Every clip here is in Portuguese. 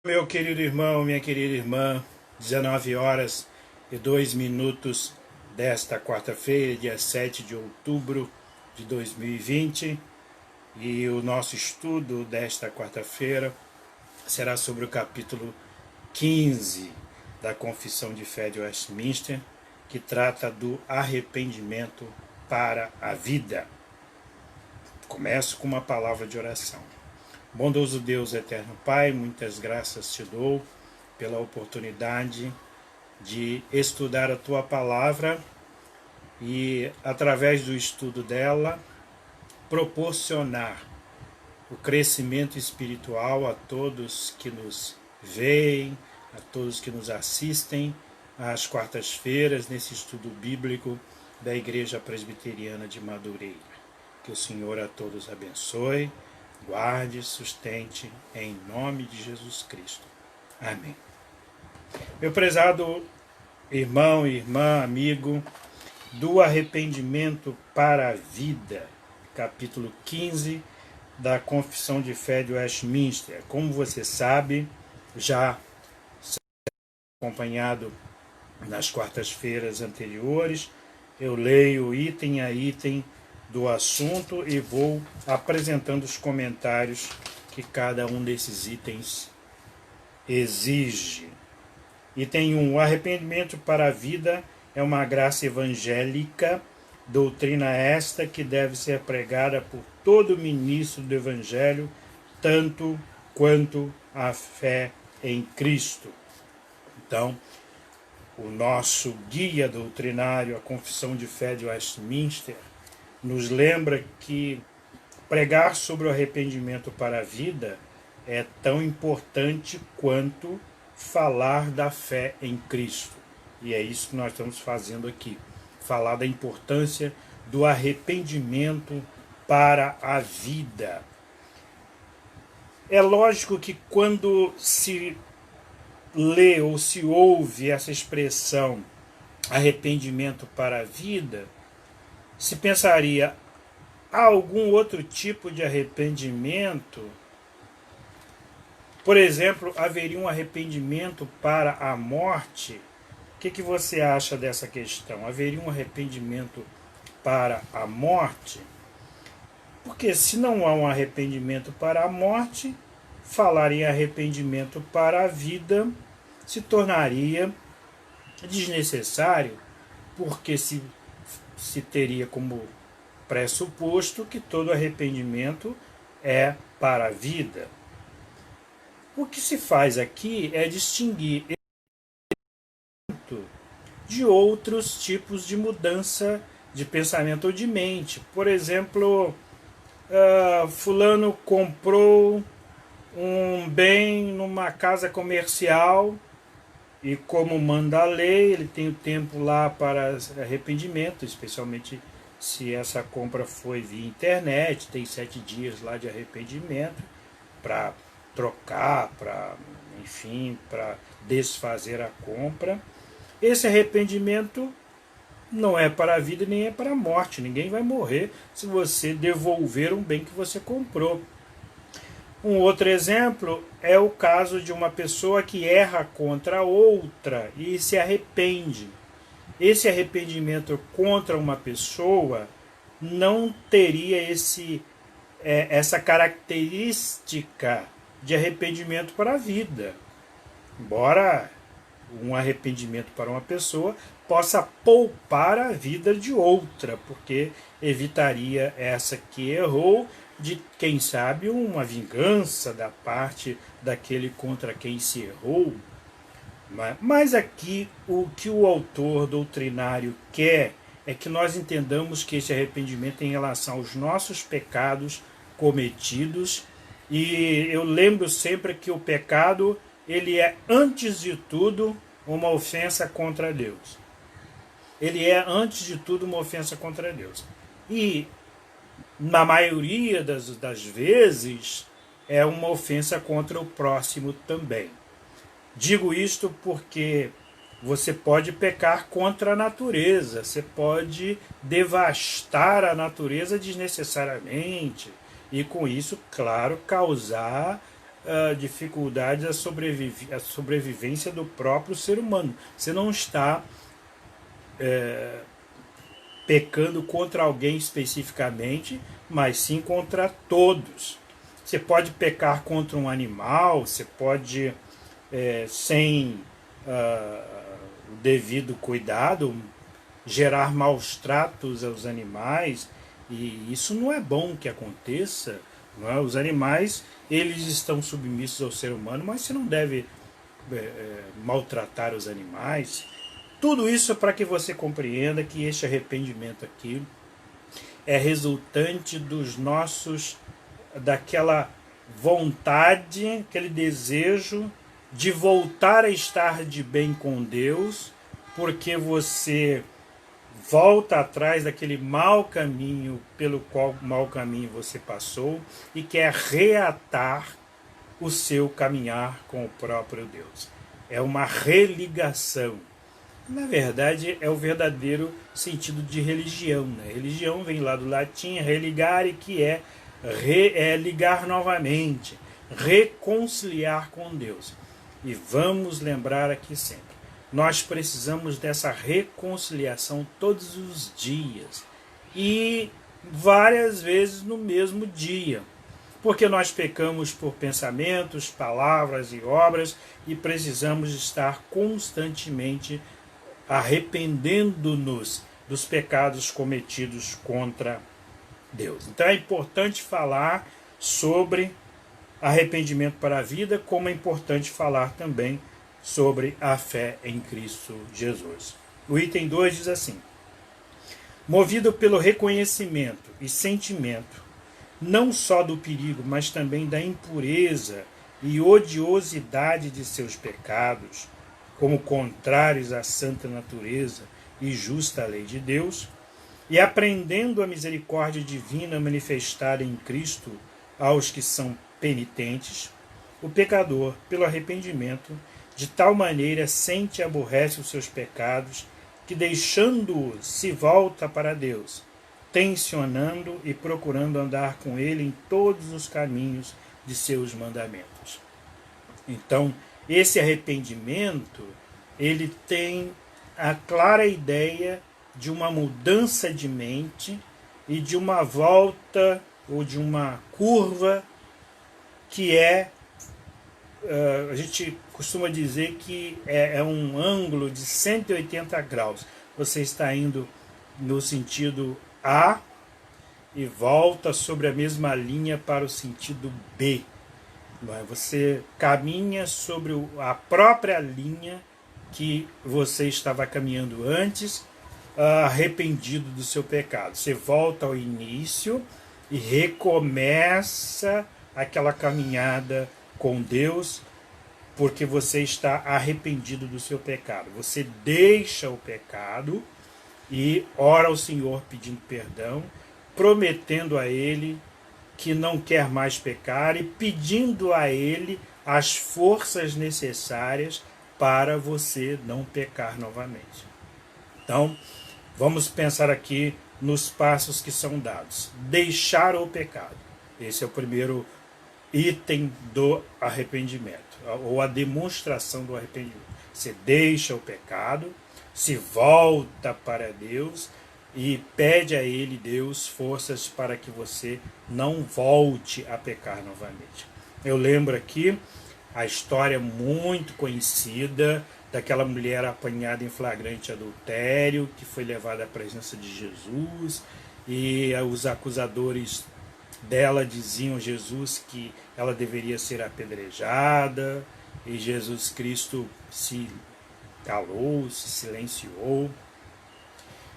Meu querido irmão, minha querida irmã, 19 horas e 2 minutos desta quarta-feira, dia 7 de outubro de 2020, e o nosso estudo desta quarta-feira será sobre o capítulo 15 da Confissão de Fé de Westminster, que trata do arrependimento para a vida. Começo com uma palavra de oração. Bondoso Deus, eterno Pai, muitas graças te dou pela oportunidade de estudar a Tua Palavra e, através do estudo dela, proporcionar o crescimento espiritual a todos que nos veem, a todos que nos assistem às quartas-feiras nesse estudo bíblico da Igreja Presbiteriana de Madureira. Que o Senhor a todos abençoe, guarde, sustente, em nome de Jesus Cristo. Amém. Meu prezado irmão, irmã, amigo, do arrependimento para a vida, capítulo 15 da Confissão de Fé de Westminster. Como você sabe, já acompanhado nas quartas-feiras anteriores, eu leio item a item do assunto e vou apresentando os comentários que cada um desses itens exige. Item 1. O arrependimento para a vida é uma graça evangélica, doutrina esta que deve ser pregada por todo ministro do Evangelho, tanto quanto a fé em Cristo. Então, o nosso guia doutrinário, a Confissão de Fé de Westminster, nos lembra que pregar sobre o arrependimento para a vida é tão importante quanto falar da fé em Cristo. E é isso que nós estamos fazendo aqui, falar da importância do arrependimento para a vida. É lógico que quando se lê ou se ouve essa expressão arrependimento para a vida, se pensaria, há algum outro tipo de arrependimento? Por exemplo, haveria um arrependimento para a morte? O que você acha dessa questão? Haveria um arrependimento para a morte? Porque se não há um arrependimento para a morte, falar em arrependimento para a vida se tornaria desnecessário, porque se teria como pressuposto que todo arrependimento é para a vida. O que se faz aqui é distinguir de outros tipos de mudança de pensamento ou de mente. Por exemplo, fulano comprou um bem numa casa comercial e, como manda a lei, ele tem o tempo lá para arrependimento, especialmente se essa compra foi via internet, tem 7 dias lá de arrependimento para trocar, para desfazer a compra. Esse arrependimento não é para a vida nem é para a morte. Ninguém vai morrer se você devolver um bem que você comprou. Um outro exemplo é o caso de uma pessoa que erra contra outra e se arrepende. Esse arrependimento contra uma pessoa não teria essa característica de arrependimento para a vida. Embora um arrependimento para uma pessoa possa poupar a vida de outra, porque evitaria essa que errou de, quem sabe, uma vingança da parte daquele contra quem se errou. Mas aqui o que o autor doutrinário quer é que nós entendamos que esse arrependimento é em relação aos nossos pecados cometidos, e eu lembro sempre que o pecado, ele é, antes de tudo, uma ofensa contra Deus. Ele é, antes de tudo, uma ofensa contra Deus. E, na maioria das vezes, é uma ofensa contra o próximo também. Digo isto porque você pode pecar contra a natureza, você pode devastar a natureza desnecessariamente e, com isso, claro, causar dificuldades à sobrevivência do próprio ser humano. Você não está pecando contra alguém especificamente, mas sim contra todos. Você pode pecar contra um animal, você pode, sem o devido cuidado, gerar maus tratos aos animais, e isso não é bom que aconteça. Não é? Os animais, eles estão submissos ao ser humano, mas você não deve maltratar os animais. Tudo isso é para que você compreenda que este arrependimento aqui é resultante daquela vontade, aquele desejo de voltar a estar de bem com Deus, porque você volta atrás daquele mau caminho pelo qual mau caminho você passou e quer reatar o seu caminhar com o próprio Deus. É uma religação. Na verdade, é o verdadeiro sentido de religião. Né? Religião vem lá do latim religare, que é ligar novamente, reconciliar com Deus. E vamos lembrar aqui sempre, nós precisamos dessa reconciliação todos os dias e várias vezes no mesmo dia, porque nós pecamos por pensamentos, palavras e obras e precisamos estar constantemente arrependendo-nos dos pecados cometidos contra Deus. Então é importante falar sobre arrependimento para a vida, como é importante falar também sobre a fé em Cristo Jesus. O item 2 diz assim: movido pelo reconhecimento e sentimento, não só do perigo, mas também da impureza e odiosidade de seus pecados, como contrários à santa natureza e justa lei de Deus, e aprendendo a misericórdia divina manifestada em Cristo aos que são penitentes, o pecador, pelo arrependimento, de tal maneira sente e aborrece os seus pecados, que deixando-os se volta para Deus, tensionando e procurando andar com ele em todos os caminhos de seus mandamentos. Então, esse arrependimento, ele tem a clara ideia de uma mudança de mente e de uma volta ou de uma curva que a gente costuma dizer que é um ângulo de 180 graus. Você está indo no sentido A e volta sobre a mesma linha para o sentido B. Você caminha sobre a própria linha que você estava caminhando antes, arrependido do seu pecado. Você volta ao início e recomeça aquela caminhada com Deus, porque você está arrependido do seu pecado. Você deixa o pecado e ora ao Senhor pedindo perdão, prometendo a Ele que não quer mais pecar e pedindo a Ele as forças necessárias para você não pecar novamente. Então, vamos pensar aqui nos passos que são dados. Deixar o pecado. Esse é o primeiro item do arrependimento, ou a demonstração do arrependimento. Você deixa o pecado, se volta para Deus e pede a Ele, Deus, forças para que você não volte a pecar novamente. Eu lembro aqui a história muito conhecida daquela mulher apanhada em flagrante adultério, que foi levada à presença de Jesus, e os acusadores dela diziam a Jesus que ela deveria ser apedrejada, e Jesus Cristo se calou, se silenciou,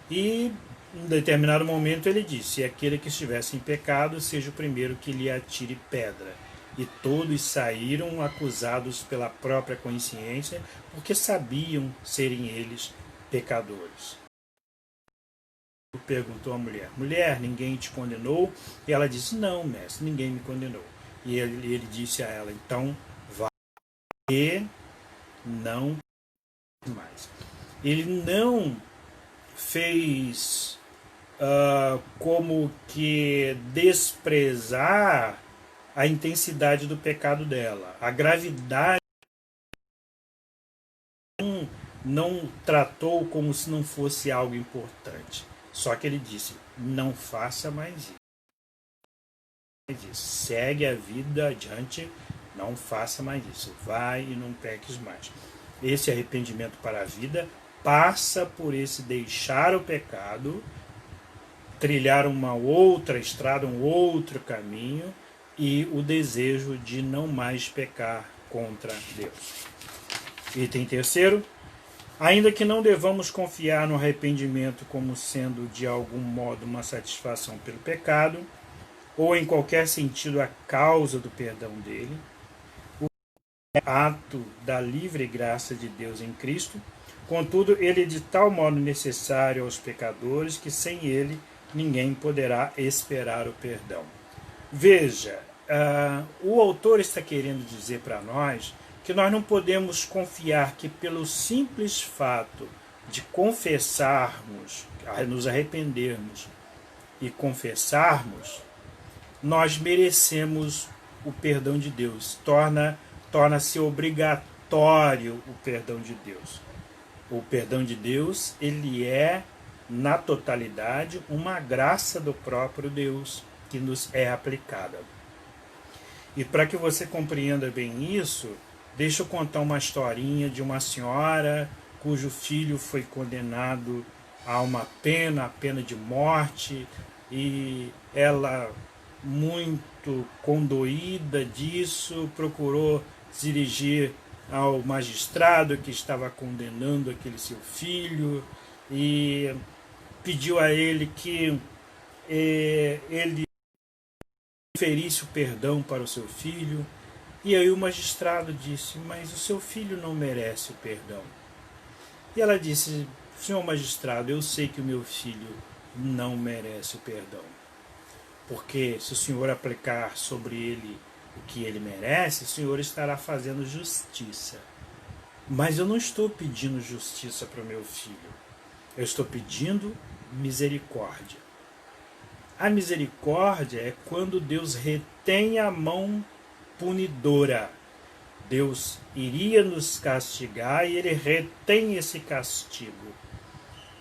e em um determinado momento ele disse: se aquele que estivesse em pecado seja o primeiro que lhe atire pedra. E todos saíram acusados pela própria consciência, porque sabiam serem eles pecadores. Perguntou a mulher: mulher, ninguém te condenou? E ela disse: não, mestre, ninguém me condenou. E ele disse a ela: então vá e não mais. Ele não fez como que desprezar a intensidade do pecado dela, a gravidade. Não tratou como se não fosse algo importante. Só que ele disse, não faça mais isso. Segue a vida adiante, não faça mais isso. Vai e não peques mais. Esse arrependimento para a vida passa por esse deixar o pecado, trilhar uma outra estrada, um outro caminho e o desejo de não mais pecar contra Deus. Item terceiro, ainda que não devamos confiar no arrependimento como sendo de algum modo uma satisfação pelo pecado, ou em qualquer sentido a causa do perdão dele, o ato da livre graça de Deus em Cristo, contudo, ele é de tal modo necessário aos pecadores que sem ele ninguém poderá esperar o perdão. Veja, o autor está querendo dizer para nós que nós não podemos confiar que pelo simples fato de confessarmos, nos arrependermos e confessarmos, nós merecemos o perdão de Deus. Torna-se obrigatório o perdão de Deus. O perdão de Deus, ele é, na totalidade, uma graça do próprio Deus que nos é aplicada. E para que você compreenda bem isso, deixa eu contar uma historinha de uma senhora cujo filho foi condenado a uma pena, a pena de morte, e ela, muito condoída disso, procurou se dirigir ao magistrado que estava condenando aquele seu filho e pediu a ele que ele oferisse o perdão para o seu filho. E aí o magistrado disse, mas o seu filho não merece o perdão. E ela disse, senhor magistrado, eu sei que o meu filho não merece o perdão. Porque se o senhor aplicar sobre ele o que ele merece, o senhor estará fazendo justiça. Mas eu não estou pedindo justiça para o meu filho. Eu estou pedindo misericórdia. A misericórdia é quando Deus retém a mão punidora. Deus iria nos castigar e ele retém esse castigo.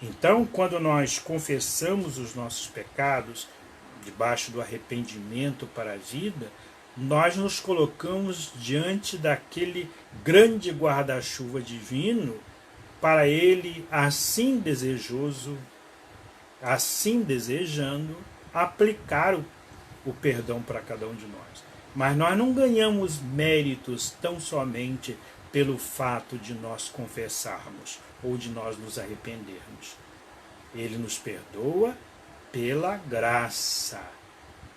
Então, quando nós confessamos os nossos pecados, debaixo do arrependimento para a vida, nós nos colocamos diante daquele grande guarda-chuva divino para ele, assim desejoso, assim desejando, aplicar o perdão para cada um de nós. Mas nós não ganhamos méritos tão somente pelo fato de nós confessarmos ou de nós nos arrependermos. Ele nos perdoa pela graça,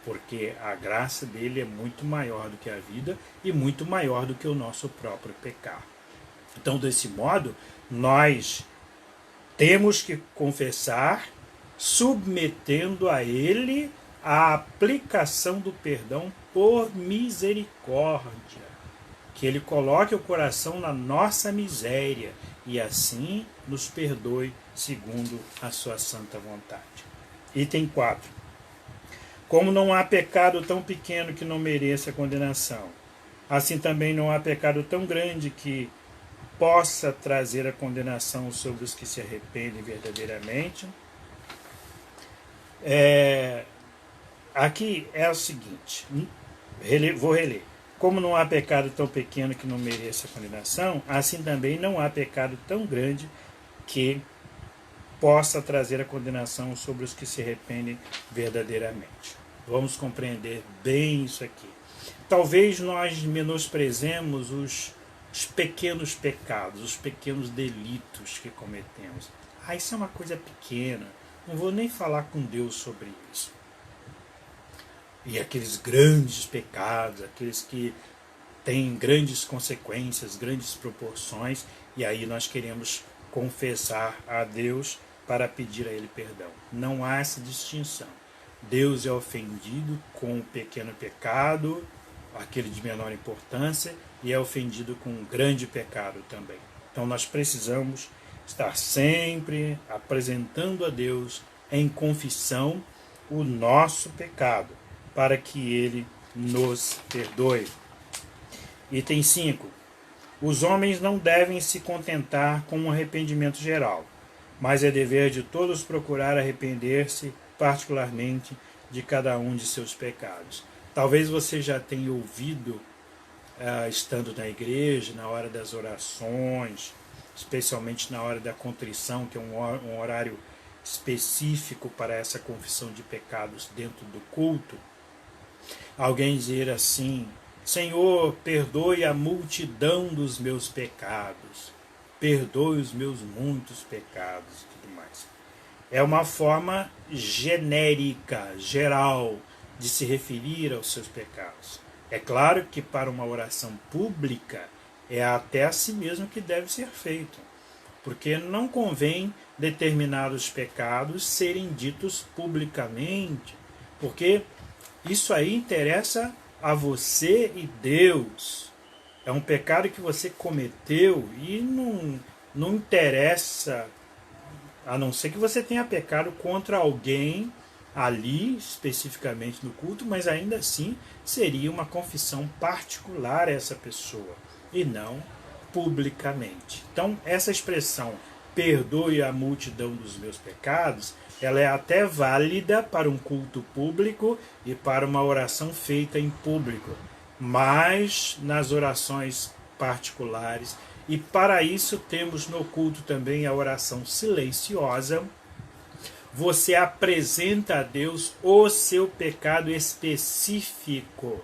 porque a graça dele é muito maior do que a vida e muito maior do que o nosso próprio pecado. Então, desse modo, nós temos que confessar, submetendo a ele a aplicação do perdão por misericórdia, que ele coloque o coração na nossa miséria e assim nos perdoe segundo a sua santa vontade. Item 4. Como não há pecado tão pequeno que não mereça condenação, assim também não há pecado tão grande que possa trazer a condenação sobre os que se arrependem verdadeiramente. Aqui é o seguinte, vou reler. Como não há pecado tão pequeno que não mereça condenação, assim também não há pecado tão grande que possa trazer a condenação sobre os que se arrependem verdadeiramente. Vamos compreender bem isso aqui. Talvez nós menosprezemos os pequenos pecados, os pequenos delitos que cometemos. Isso é uma coisa pequena, não vou nem falar com Deus sobre isso. E aqueles grandes pecados, aqueles que têm grandes consequências, grandes proporções, e aí nós queremos confessar a Deus para pedir a Ele perdão. Não há essa distinção. Deus é ofendido com o pequeno pecado, aquele de menor importância, e é ofendido com um grande pecado também. Então nós precisamos estar sempre apresentando a Deus em confissão o nosso pecado, para que Ele nos perdoe. Item 5. Os homens não devem se contentar com um arrependimento geral, mas é dever de todos procurar arrepender-se, particularmente de cada um de seus pecados. Talvez você já tenha ouvido, estando na igreja, na hora das orações, especialmente na hora da contrição, que é um horário específico para essa confissão de pecados dentro do culto, alguém dizer assim: Senhor, perdoe a multidão dos meus pecados, perdoe os meus muitos pecados e tudo mais. É uma forma genérica, geral, de se referir aos seus pecados. É claro que para uma oração pública é até assim mesmo que deve ser feito, porque não convém determinados pecados serem ditos publicamente, porque isso aí interessa a você e Deus. É um pecado que você cometeu e não interessa, a não ser que você tenha pecado contra alguém ali, especificamente no culto, mas ainda assim seria uma confissão particular a essa pessoa e não publicamente. Então, essa expressão, perdoe a multidão dos meus pecados, ela é até válida para um culto público e para uma oração feita em público, mas nas orações particulares, e para isso temos no culto também a oração silenciosa. Você apresenta a Deus o seu pecado específico,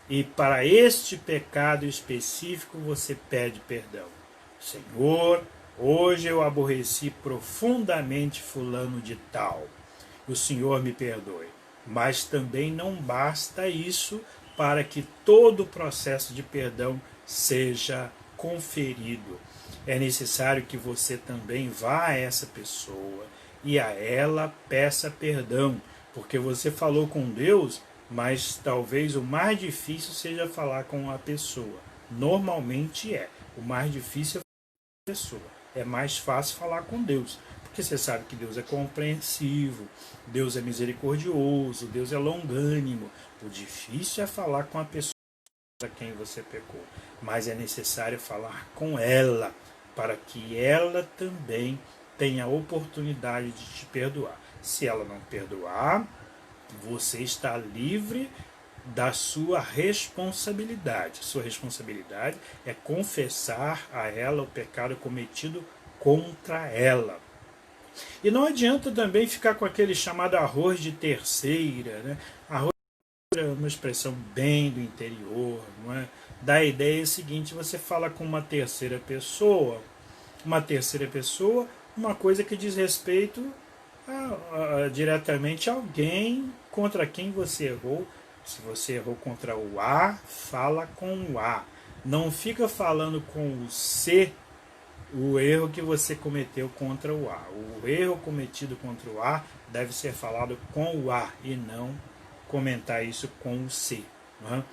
e para este pecado específico você pede perdão. Senhor, hoje eu aborreci profundamente fulano de tal. O Senhor me perdoe. Mas também não basta isso para que todo o processo de perdão seja conferido. É necessário que você também vá a essa pessoa e a ela peça perdão, porque você falou com Deus, mas talvez o mais difícil seja falar com a pessoa. Normalmente é. O mais difícil é falar com a pessoa. É mais fácil falar com Deus, porque você sabe que Deus é compreensivo, Deus é misericordioso, Deus é longânimo. O difícil é falar com a pessoa a quem você pecou, mas é necessário falar com ela, para que ela também tenha a oportunidade de te perdoar. Se ela não perdoar, você está livre da sua responsabilidade. Sua responsabilidade é confessar a ela o pecado cometido contra ela. E não adianta também ficar com aquele chamado arroz de terceira, né? Arroz de terceira é uma expressão bem do interior, não é? Da ideia seguinte: você fala com uma terceira pessoa, uma coisa que diz respeito diretamente a alguém contra quem você errou. Se você errou contra o A, fala com o A. Não fica falando com o C o erro que você cometeu contra o A. O erro cometido contra o A deve ser falado com o A e não comentar isso com o C. Não é?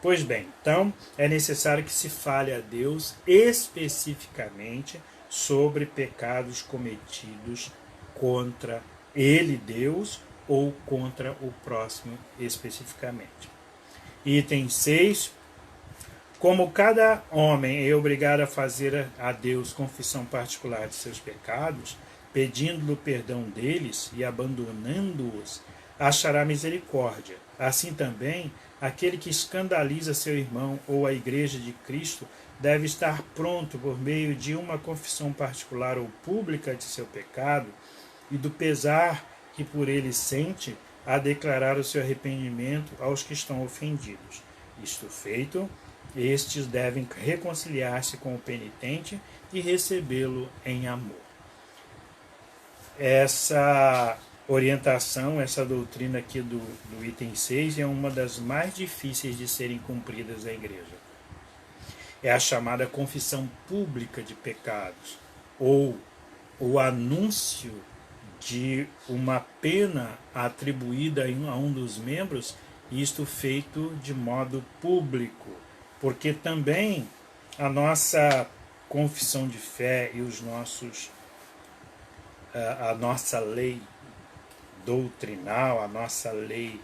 Pois bem, então é necessário que se fale a Deus especificamente sobre pecados cometidos contra ele, Deus, ou contra o próximo especificamente. Item 6. Como cada homem é obrigado a fazer a Deus confissão particular de seus pecados, pedindo-lhe o perdão deles e abandonando-os, achará misericórdia. Assim também, aquele que escandaliza seu irmão ou a igreja de Cristo deve estar pronto, por meio de uma confissão particular ou pública de seu pecado e do pesar que por ele sente, a declarar o seu arrependimento aos que estão ofendidos. Isto feito, estes devem reconciliar-se com o penitente e recebê-lo em amor. Essa orientação, essa doutrina aqui do item 6 é uma das mais difíceis de serem cumpridas na igreja. É a chamada confissão pública de pecados, ou o anúncio de uma pena atribuída a um dos membros, isto feito de modo público, porque também a nossa confissão de fé e a nossa lei doutrinal, a nossa lei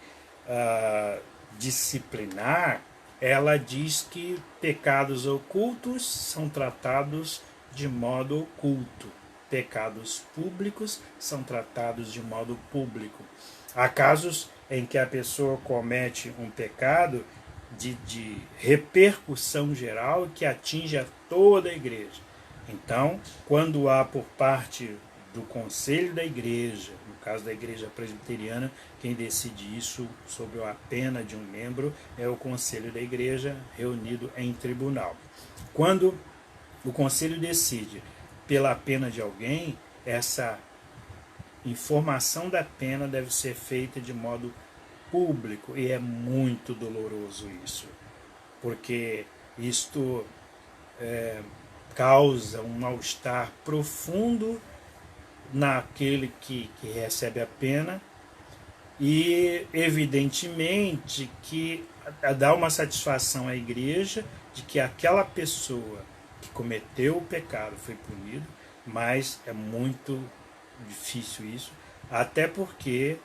disciplinar, ela diz que pecados ocultos são tratados de modo oculto, pecados públicos são tratados de modo público. Há casos em que a pessoa comete um pecado de repercussão geral que atinge a toda a igreja. Então, quando há por parte do conselho da igreja, no caso da igreja presbiteriana, quem decide isso sobre a pena de um membro é o conselho da igreja reunido em tribunal. Quando o conselho decide pela pena de alguém, essa informação da pena deve ser feita de modo público, e é muito doloroso isso, porque isto causa um mal-estar profundo naquele que recebe a pena, e evidentemente que dá uma satisfação à igreja de que aquela pessoa que cometeu o pecado foi punido, mas é muito difícil isso, até porque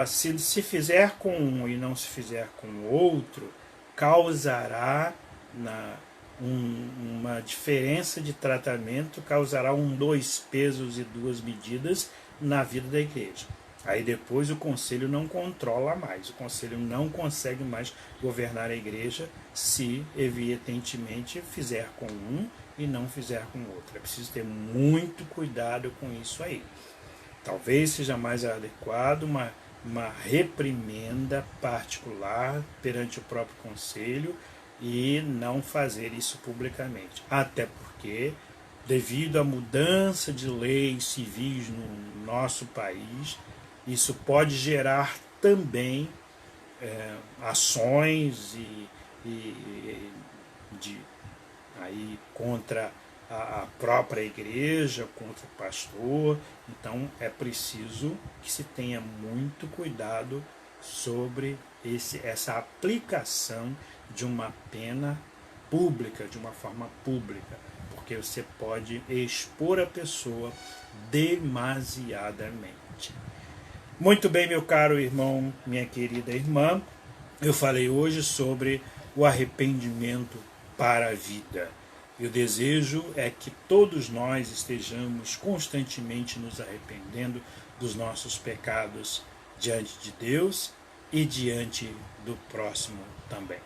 se fizer com um e não se fizer com o outro, causará uma diferença de tratamento, causará dois pesos e duas medidas na vida da igreja. Aí depois o conselho não controla mais, o conselho não consegue mais governar a igreja se evidentemente fizer com um e não fizer com o outro. É preciso ter muito cuidado com isso aí. Talvez seja mais adequado uma reprimenda particular perante o próprio conselho e não fazer isso publicamente. Até porque, devido à mudança de leis civis no nosso país, isso pode gerar também ações aí contra a própria igreja, contra o pastor. Então é preciso que se tenha muito cuidado sobre essa aplicação de uma pena pública, de uma forma pública, porque você pode expor a pessoa demasiadamente. Muito bem, meu caro irmão, minha querida irmã, eu falei hoje sobre o arrependimento para a vida. E o desejo é que todos nós estejamos constantemente nos arrependendo dos nossos pecados diante de Deus e diante do próximo também.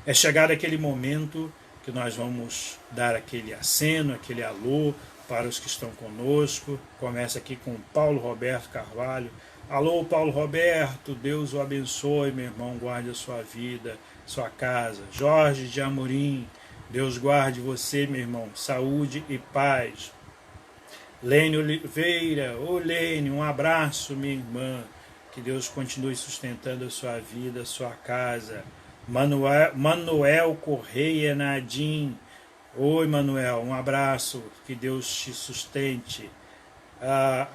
É chegado aquele momento que nós vamos dar aquele aceno, aquele alô para os que estão conosco. Começa aqui com Paulo Roberto Carvalho. Alô, Paulo Roberto, Deus o abençoe, meu irmão, guarde a sua vida, sua casa. Jorge de Amorim, Deus guarde você, meu irmão, saúde e paz. Lene Oliveira, ô Lene, um abraço, minha irmã, que Deus continue sustentando a sua vida, a sua casa. Manuel Correia Nadim, oi Manuel, um abraço, que Deus te sustente.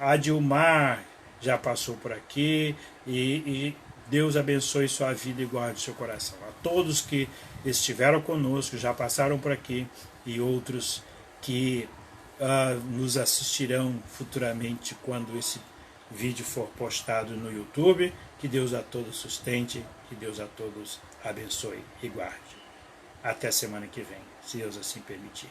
Adilmar já passou por aqui, e Deus abençoe sua vida e guarde seu coração. A todos que estiveram conosco, já passaram por aqui, e outros que nos assistirão futuramente quando esse vídeo for postado no YouTube. Que Deus a todos sustente, que Deus a todos abençoe e guarde. Até a semana que vem, se Deus assim permitir.